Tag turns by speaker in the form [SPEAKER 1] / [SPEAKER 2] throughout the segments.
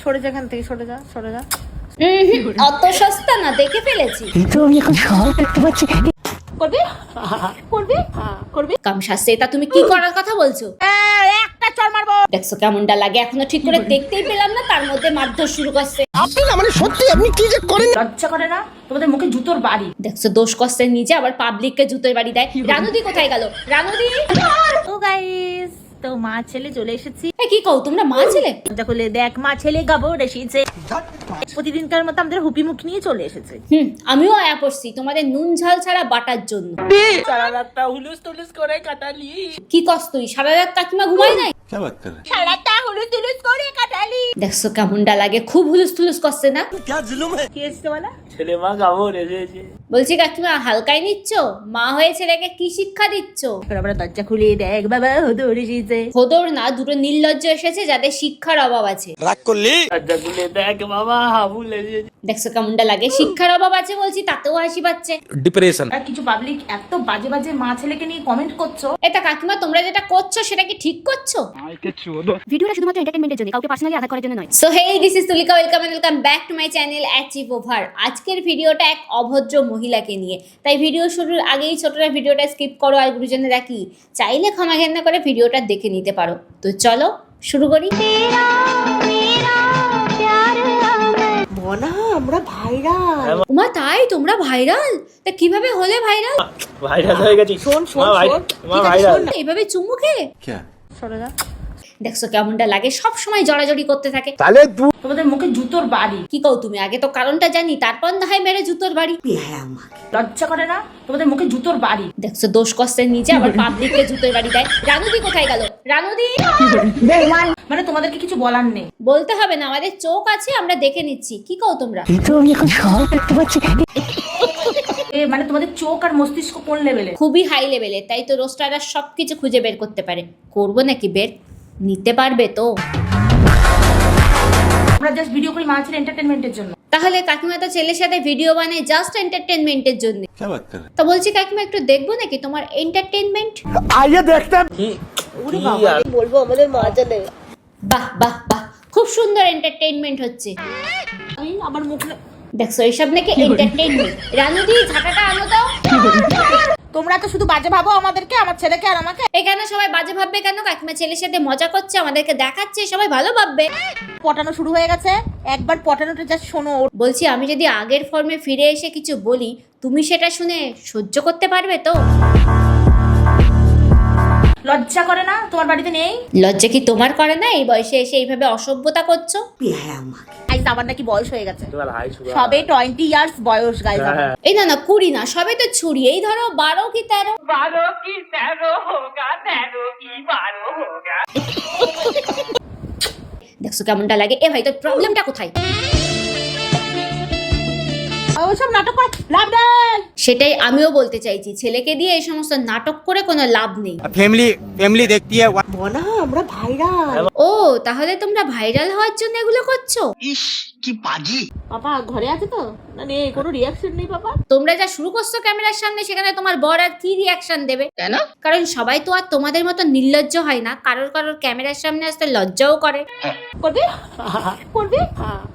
[SPEAKER 1] সরে যা এখান থেকে, সরে যা, সরে যা।
[SPEAKER 2] অত সস্তা না, দেখে ফেলেছি।
[SPEAKER 3] কিন্তু আমি এখন সব দেখতে পাচ্ছি।
[SPEAKER 1] করবি করবি করবি
[SPEAKER 2] কাম শাস্তি, এটা তুমি কি করার কথা বলছো?
[SPEAKER 1] একটা চড় মারবো।
[SPEAKER 2] দেখছো কেমনটা লাগে? এখনো ঠিক করে দেখতেই পেলাম না, তার মধ্যে মারধর শুরু করছে।
[SPEAKER 3] আপনি না মানে সত্যি আপনি কি যে করেন।
[SPEAKER 1] লজ্জা করে না তোমাদের মুখে জুতোর বাড়ি?
[SPEAKER 2] দেখছো দোষ কষ্টের নিচে আবার পাবলিককে জুতোর বাড়ি দেয়। রানুদি কোথায় গেল? রানুদি!
[SPEAKER 1] ও গাইস, তো মা ছেলে চলে এসেছি।
[SPEAKER 2] এ কি কও, তোমরা মা ছেলে?
[SPEAKER 1] দরজা খুলে দেখ, মা ছেলে গাবো এসেছে। প্রতিদিনকার মতো আমাদের হুপি মুখ নিয়ে চলে এসেছে।
[SPEAKER 2] আমিও আয়া পড়ছি তোমাদের নুন ঝাল ছাড়া বাটার জন্য।
[SPEAKER 1] সারা রাতটা হুলুস তুলুস করে কাটালি।
[SPEAKER 2] কি কস তুই? সারা রাত কাকিমা ঘুমাই নাই?
[SPEAKER 1] সারা রাতটা হুলুস তুলুস করে কাটালি।
[SPEAKER 2] দেখছো কেমনটা লাগে? খুব হুলুস থুলুস করছে না?
[SPEAKER 1] কি এসছে বলা?
[SPEAKER 4] ছেলে মা গাবো রেজেছে।
[SPEAKER 2] বলছি কাকিমা হালকাই নিচ্ছ? মা হয়ে ছেলেকে কি শিক্ষা দিচ্ছ?
[SPEAKER 1] আমরা দরজা খুলে দেখ, বাবা হুদুর এসেছে।
[SPEAKER 2] হোদর না, দুটো নির্লজ্জ এসেছে যাদের শিক্ষার অভাব আছে।
[SPEAKER 3] রাগ করলি?
[SPEAKER 4] দরজা খুলে দেখ বাবা হাবু লেগেছে।
[SPEAKER 2] দেখছো কেমনটা লাগে? শিক্ষার অভাব আছে বলছি, তাতেও হাসি পাচ্ছে।
[SPEAKER 3] ডিপ্রেশন।
[SPEAKER 1] আর কিছু পাবলিক এত বাজে বাজে মা ছেলেকে নিয়ে কমেন্ট করছো।
[SPEAKER 2] এটা কাকিমা তোমরা যেটা করছো সেটা কি ঠিক করছো?
[SPEAKER 5] ভিডিওটা শুধুমাত্র এন্টারটেইনমেন্টের জন্য, কাউকে পার্সোনালি আঘাত করার জন্য নয়।
[SPEAKER 2] So hey, this is Tulika, welcome back to my channel achieve over. আজকের ভিডিওটা এক অভদ্র মহিলাকে নিয়ে, তাই ভিডিও শুরুর আগেই ছোটরা ভিডিওটা স্কিপ করো আর গুরুজনেরা কি চাইলে ক্ষমা ঘেন্না করে ভিডিওটা দেখে নিতে পারো। তো চলো শুরু করি।
[SPEAKER 1] বনা আমরা ভাইরাল।
[SPEAKER 2] উমা তাই? তোমরা ভাইরাল? তা কিভাবে হলে ভাইরাল?
[SPEAKER 4] ভাইরাল হয়ে গেছি।
[SPEAKER 1] শোন শোন
[SPEAKER 4] মা
[SPEAKER 1] শোন,
[SPEAKER 4] মা
[SPEAKER 1] ঠিক আছে,
[SPEAKER 4] ভাইরাল।
[SPEAKER 1] শোন।
[SPEAKER 2] এইভাবে চুমু খেয়ে?
[SPEAKER 1] সরে যা।
[SPEAKER 2] দেখছো কেমনটা লাগে? সব সময় জড়াজড়ি করতে থাকে।
[SPEAKER 3] তাহলে
[SPEAKER 1] তোমাদের মুখে জুতোর বাড়ি।
[SPEAKER 2] কি কও তুমি? আগে তো কারণটা জানি, তারপর না হয় মেরে জুতোর বাড়ি।
[SPEAKER 1] লজ্জা করে না তোমাদের মুখে জুতোর বাড়ি?
[SPEAKER 2] দেখছো দোষ কষ্টের নিচে আবার পাবলিককে জুতোর বাড়ি দেয়। রানুদি কোথায় গেল? রানুদি!
[SPEAKER 1] মানে তোমাদেরকে কিছু বলার নেই।
[SPEAKER 2] বলতে হবে না, আমাদের চোখ আছে, আমরা দেখে নিচ্ছি। কি কও তোমরা?
[SPEAKER 3] কিন্তু আমি এখন সব দেখতে পাচ্ছি।
[SPEAKER 1] মানে তোমাদের চোখ আর মস্তিষ্ক কোন লেভেলে?
[SPEAKER 2] খুবই হাই লেভেলে, তাই তো রোস্টাররা সবকিছু খুঁজে বের করতে পারে। করবো নাকি বের? নিতে পারবে তো?
[SPEAKER 1] আমরা জাস্ট ভিডিও করি মা ছেলে এন্টারটেনমেন্টের জন্য।
[SPEAKER 2] তাহলে কাকিমা তো ছেলের সাথে ভিডিও বানায় জাস্ট এন্টারটেনমেন্টের জন্য। তো বলছি কাকিমা, একটু দেখবো নাকি তোমার এন্টারটেনমেন্ট?
[SPEAKER 3] আইয়ে দেখতে।
[SPEAKER 1] ওরে বাবা, বলবো আমাদের মা ছেলে।
[SPEAKER 2] বাহ বাহ বাহ, খুব সুন্দর এন্টারটেনমেন্ট হচ্ছে।
[SPEAKER 1] আমি আমার মুখ
[SPEAKER 2] দেখছো এসব নাকি এন্টারটেনমেন্ট? রানুদি ঝাঁটাটা আনো দাও।
[SPEAKER 1] তোমরা তো শুধু বাজে ভাবো আমাদেরকে, আমার ছেলেকে আর আমাকে।
[SPEAKER 2] এখানে সবাই বাজে ভাববে কেন? কাকিমা ছেলের সাথে মজা করছে, আমাদেরকে দেখাচ্ছে, সবাই ভালো ভাববে।
[SPEAKER 1] পটানো শুরু হয়ে গেছে, একবার পটানোটা জাস্ট শোনো।
[SPEAKER 2] বলছি আমি যদি আগের ফর্মে ফিরে এসে কিছু বলি, তুমি সেটা শুনে সহ্য করতে পারবে তো?
[SPEAKER 1] লজ্জা করে না? তোমার বাড়িতে নেই?
[SPEAKER 2] লজ্জা কি তোমার করে না? এই বয়সে এসে এইভাবে অসভ্যতা করছো।
[SPEAKER 1] গাইস আমার নাকি বয়স হয়ে গেছে,
[SPEAKER 4] তোমার হাই সুগার।
[SPEAKER 1] সবে 20 ইয়ার্স বয়স গাইস আমার।
[SPEAKER 2] এই না না, 20 না, সবে তো ছুরি। এই ধরো 12 কি 13।
[SPEAKER 4] 12 কি 13 হোগা, 13 কি 12 হোগা।
[SPEAKER 2] দেখছো কেমনটা লাগে? এ ভাই, তোর প্রবলেমটা কোথায়?
[SPEAKER 1] ওইসব নাটক করে লাভ নেই।
[SPEAKER 2] সেটাই আমিও বলতে চাইছি, ছেলেকে দিয়ে এই সমস্ত নাটক করে কোনো লাভ নেই।
[SPEAKER 3] ফ্যামিলি দেখতি है।
[SPEAKER 1] বনা আমরা ভাইরাল।
[SPEAKER 2] ও তাহলে তোমরা ভাইরাল হওয়ার জন্য এগুলো করছো?
[SPEAKER 3] ইস কি পাজি।
[SPEAKER 1] পাপা ঘরে আছে তো? না নেই, কোনো রিয়াকশন নেই পাপা।
[SPEAKER 2] তোমরা যা শুরু করছো ক্যামেরার সামনে, সেখানে তোমার বর আর কি রিয়াকশন দেবে? কেন? কারণ সবাই তো আর তোমাদের মতো নির্লজ্জ হয় না, কারোর কারোর ক্যামেরার সামনে আসতে লজ্জাও করে।
[SPEAKER 1] করবি করবি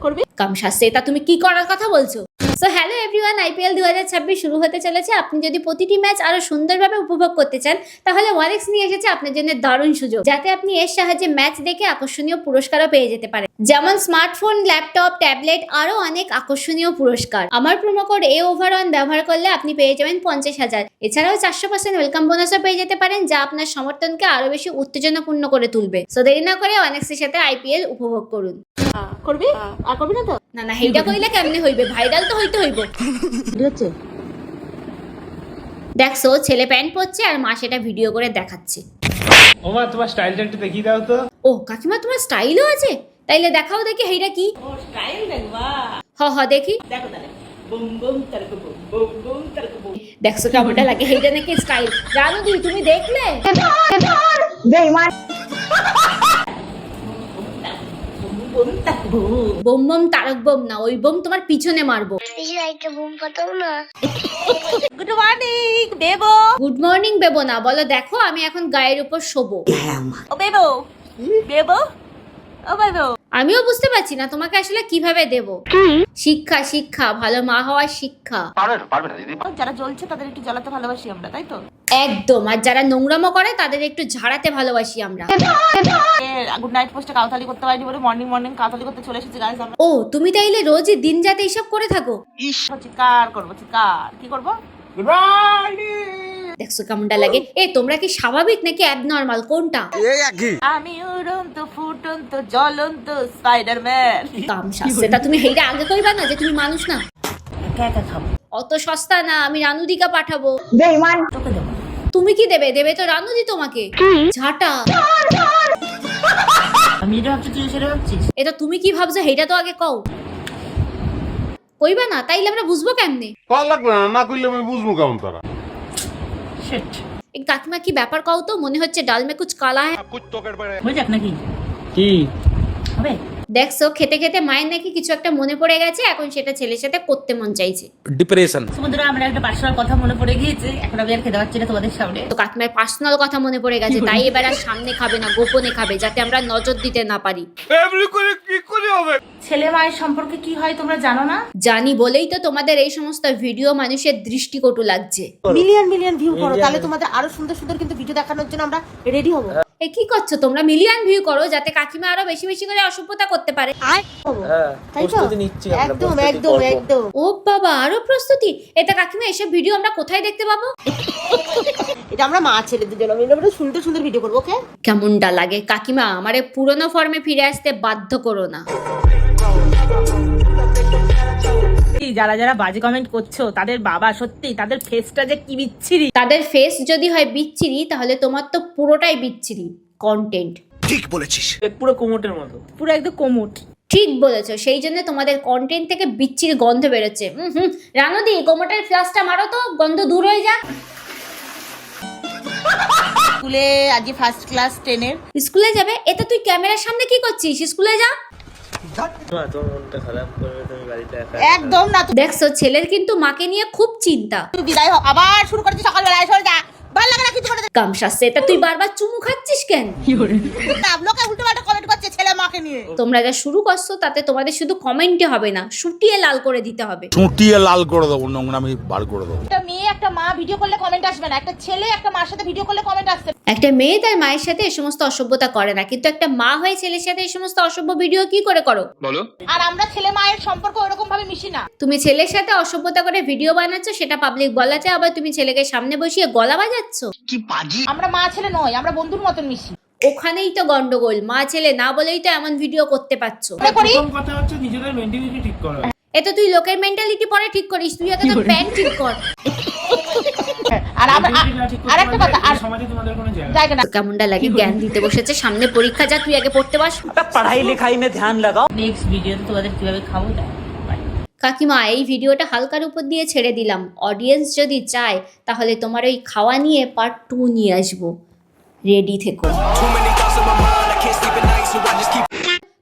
[SPEAKER 1] করবি।
[SPEAKER 2] কাম শাস্তি, এটা তুমি কি করার কথা বলছো? সো হ্যালো এভরিওয়ান, আইপিএল 2026 শুরু হতে চলেছে। আপনি যদি প্রতিটি ম্যাচ আরো সুন্দরভাবে উপভোগ করতে চান, তাহলে ওয়ালেক্স নিয়ে এসেছে আপনার জন্য দারুণ সুযোগ, যাতে আপনি এর সাহায্যে ম্যাচ দেখে আকর্ষণীয় পুরস্কারও পেয়ে যেতে পারেন, যেমন স্মার্টফোন, ল্যাপটপ, ট্যাবলেট, আরো অনেক আকর্ষণীয় পুরস্কার। আমার প্রোমো কোড A_OVER1 ব্যবহার করলে আপনি পেয়ে যাবেন 50,000। এছাড়াও 400% ওয়েলকাম বোনাসও পেয়ে যেতে পারেন, যা আপনার সমর্থনকে আরো বেশি উত্তেজনাপূর্ণ করে তুলবে। সো দেরি না করে ওয়ালেক্সের সাথে আইপিএল উপভোগ করুন।
[SPEAKER 1] করবি আর করবি না তো?
[SPEAKER 2] না না, হেইটা কইলে কেমনে হইবে? ভাইরাল তো হইতে হইব।
[SPEAKER 1] হচ্ছে
[SPEAKER 2] দেখছো ছেলে প্যান্ট পরছে আর মা সেটা ভিডিও করে দেখাচ্ছে।
[SPEAKER 4] ও মা তোমার স্টাইলটা একটু দেখিয়ে দাও তো।
[SPEAKER 2] ও কাকিমা, তোমার স্টাইলও আছে? তাইলে দেখাও দেখি হেইটা কি।
[SPEAKER 1] ও স্টাইল দেখবা?
[SPEAKER 2] হ দেখি।
[SPEAKER 1] দেখো তাহলে। বুম বুম তারকো বুম বুম বুম তারকো বুম।
[SPEAKER 2] দেখছো কেমনটা লাগে? হেইটা নাকি স্টাইল। রানুদি তুমি দেখলে?
[SPEAKER 1] বুম তারকো বুম।
[SPEAKER 2] বোম বোম তারক বোম না, ওই বোম তোমার পিছনে মারবো।
[SPEAKER 1] Good morning Bebo.
[SPEAKER 2] Good morning Bebo না, বলো দেখো আমি এখন গায়ের উপর শোবো।
[SPEAKER 1] ও বেবো বেবো ও বেবো।
[SPEAKER 2] আমিও বুঝতে পারছি না তোমাকে আসলে কিভাবে দেব। শিক্ষা শিক্ষা, ভালো মা হওয়ার শিক্ষা।
[SPEAKER 1] যারা জ্বলছে তাদের একটু জ্বালাতে ভালোবাসি আমরা, তাই তো?
[SPEAKER 2] একদম। আর যারা নোংরামো করে তাদের একটু ঝাড়াতে ভালোবাসি আমরা।
[SPEAKER 1] গুড নাইট পোস্টে কাউতালি করতে পারিনি বলে মর্নিং কাউতালি করতে চলে এসেছি গাইস আমরা।
[SPEAKER 2] ও তুমি তাইলে রোজই দিন যাতে এইসব করে থাকো?
[SPEAKER 1] চিৎকার করবো, চিৎকার কি করবো?
[SPEAKER 2] দেখছো কেমনটা লাগে? তোমরা কি স্বাভাবিক নাকি অ্যাবনর্মাল, কোনটা?
[SPEAKER 1] আমি উড়ন্ত ফুটন্ত জ্বলন্ত স্পাইডারম্যান।
[SPEAKER 2] কাম শাস্তে, তা তুমি হেইটা আগে কইবা না যে তুমি মানুষ না?
[SPEAKER 1] একা একা খাবো,
[SPEAKER 2] অত সস্তা না, আমি রানুদিকা পাঠাবো।
[SPEAKER 1] তোকে দেবো।
[SPEAKER 2] তুমি কি দেবে? দেবে তো রানুদি তোমাকে। ঝাঁটা।
[SPEAKER 1] আমি যেটা ভাবছি তুই সেটা ভাবছিস।
[SPEAKER 2] এটা তুমি কি ভাবছো হেইটা তো আগে কও। কইবা না তাইলে আমরা বুঝবো কেমনে?
[SPEAKER 6] কল লাগবে না, না কইলে আমি বুঝবো কেমন তারা।
[SPEAKER 1] শিট,
[SPEAKER 2] এই কাকিমা কি ব্যাপার কও তো? মনে হচ্ছে ডাল মে কুছ কালা হ্যায়।
[SPEAKER 1] হয়ে যাক নাকি? কি হবে?
[SPEAKER 2] দেখছো খেতে খেতে মায়ের নাকি কিছু একটা মনে পড়ে গেছে, এখন সেটা ছেলের সাথে করতে মন চাইছে।
[SPEAKER 3] ডিপ্রেশন।
[SPEAKER 1] সমুদ্রে আমরা একটা পার্সোনাল কথা মনে পড়ে গিয়েছে, এখন আমি আর খেতে পারছি না তোমাদের সামনে।
[SPEAKER 2] তো কাকিমার পার্সোনাল কথা মনে পড়ে গেছে, তাই এবার আর সামনে খাবে না, গোপনে খাবে, যাতে আমরা নজর দিতে না পারি।
[SPEAKER 6] এমনি করে কি করে হবে?
[SPEAKER 1] ছেলে মায়ের সম্পর্কে কি হয় তোমরা জানো না?
[SPEAKER 2] জানি বলেই তো তোমাদের এই সমস্ত ভিডিও মানুষের দৃষ্টিকটু লাগছে।
[SPEAKER 1] মিলিয়ন ভিউ করো, তাহলে তোমাদের আরো সুন্দর সুন্দর কিন্তু ভিডিও দেখানোর জন্য আমরা রেডি হবো।
[SPEAKER 2] কি করছো তোমরা? মিলিয়ন ভিউ করো যাতে কাকিমা আরো বেশি বেশি করে অসভ্যতা করতে পারে।
[SPEAKER 1] একদম একদম একদম।
[SPEAKER 2] ও বাবা, আরো প্রস্তুতি? এটা কাকিমা এসব ভিডিও আমরা কোথায় দেখতে পাবো?
[SPEAKER 1] এটা আমরা মা ছেলেদের জন্য আমরা সুন্দর সুন্দর ভিডিও করবো, ওকে?
[SPEAKER 2] কেমনটা লাগে? কাকিমা আমারে পুরনো ফর্মে ফিরে আসতে বাধ্য করো না।
[SPEAKER 1] যারা যারা বাজে কমেন্ট করছো তাদের বাবা সত্যি তাদের ফেসটা যে কি বিচ্ছিরি।
[SPEAKER 2] তাদের ফেস যদি হয় বিচ্ছিরি, তাহলে তোমার তো পুরোটাই বিচ্ছিরি কন্টেন্ট।
[SPEAKER 3] ঠিক বলেছিস।
[SPEAKER 1] পুরো কোমটের মতো, পুরো একদম কোমট।
[SPEAKER 2] ঠিক বলেছো, সেই জন্য তোমাদের কন্টেন্ট থেকে বিচ্ছিরি গন্ধ বেরোচ্ছে। রানুদি, কোমটের ফ্লাশটা মারো তো, গন্ধ দূর হয়ে যাক।
[SPEAKER 1] স্কুলে আজ ফার্স্ট ক্লাস 10-এর।
[SPEAKER 2] স্কুলে যাবে? এটা তুই ক্যামেরার সামনে কি করছিস? স্কুলে যা।
[SPEAKER 1] একদম না,
[SPEAKER 2] দেখছো ছেলের কিন্তু মাকে নিয়ে খুব চিন্তা।
[SPEAKER 1] তুই বিদায় হ, আবার শুরু করেছিস সকালবেলা। সরে যা, ভালো লাগে না কিছু করে।
[SPEAKER 2] কামশাস্তে, এটা তুই বারবার চুমু খাচ্ছিস কেন?
[SPEAKER 1] লোকে উল্টো পাল্টা কমেন্ট করছে ছেলে মাকে নিয়ে।
[SPEAKER 2] তোমরা যা শুরু করছো তাতে তোমাদের শুধু কমেন্টে হবে না, শুটিয়ে লাল করে দিতে হবে।
[SPEAKER 7] চুটিয়ে লাল করে দেবো, নোংরামি বার করে দেবো।
[SPEAKER 1] একটা মেয়ে একটা মা ভিডিও করলে কমেন্ট আসবে না, একটা ছেলে একটা মার সাথে ভিডিও করলে কমেন্ট আসবে।
[SPEAKER 2] একটা মেয়ে তার মায়ের সাথে এই সমস্ত অসভ্যতা করে না, কিন্তু একটা মা হয়ে ছেলের সাথে এই সমস্ত অসভ্য ভিডিও কি করে করো?
[SPEAKER 1] আর আমরা ছেলে মায়ের সম্পর্ক ওরকম ভাবে মিশি না।
[SPEAKER 2] তুমি ছেলের সাথে অসভ্যতা করে ভিডিও বানাচ্ছ, সেটা পাবলিক বলাতে আবার তুমি ছেলেকে সামনে বসিয়ে গলা বাজাচ্ছ।
[SPEAKER 3] কি পাজি।
[SPEAKER 1] আমরা মা ছেলে নয়, আমরা বন্ধুর মতন মিশি।
[SPEAKER 2] ওখানেই তো গন্ডগোল, মা ছেলে না বলেই তো এমন ভিডিও করতে পারছো।
[SPEAKER 8] প্রথম কথা হচ্ছে নিজেদের মেন্টালিটি ঠিক করা।
[SPEAKER 2] এটা তুই লোকের মেন্টালিটি পরে ঠিক করিস, তুই আগে তোর প্যান্ট ঠিক কর।
[SPEAKER 1] আর আরেকটা কথা, আর
[SPEAKER 8] সমাজে তোমাদের কোনো জায়গা
[SPEAKER 1] না।
[SPEAKER 2] কেমনটা লাগে? জ্ঞান দিতে বসেছে, সামনে পরীক্ষা, যা তুই আগে পড়তে বস।
[SPEAKER 3] পড়াই লিখাই মে ধ্যান লাগাও।
[SPEAKER 1] নেক্সট ভিডিওতে তোমাদের কিভাবে খাবো দেখ।
[SPEAKER 2] কাকিমা, এই ভিডিওটা হালকার উপর দিয়ে ছেড়ে দিলাম। অডিয়েন্স যদি চায় তাহলে তোমার ওই খাওয়া নিয়ে পার্ট 2 নিয়ে আসবো, রেডি থেকো।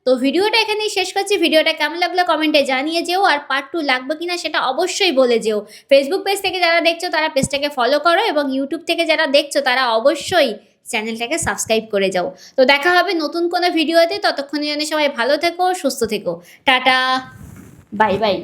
[SPEAKER 2] তো ভিডিওটা এখানেই শেষ করছি। ভিডিওটা কেমন লাগলো কমেন্টে জানিয়ে যেও, আর পার্ট 2 লাগবে কিনা সেটা অবশ্যই বলে যেও। ফেসবুক পেজ থেকে যারা দেখছো তারা পেজটাকে ফলো করো, এবং ইউটিউব থেকে যারা দেখছো তারা অবশ্যই চ্যানেলটাকে সাবস্ক্রাইব করে যাও। তো দেখা হবে নতুন কোনো ভিডিওতে, ততক্ষণের জন্য সবাই ভালো থেকো, সুস্থ থেকো, টাটা, বাই বাই।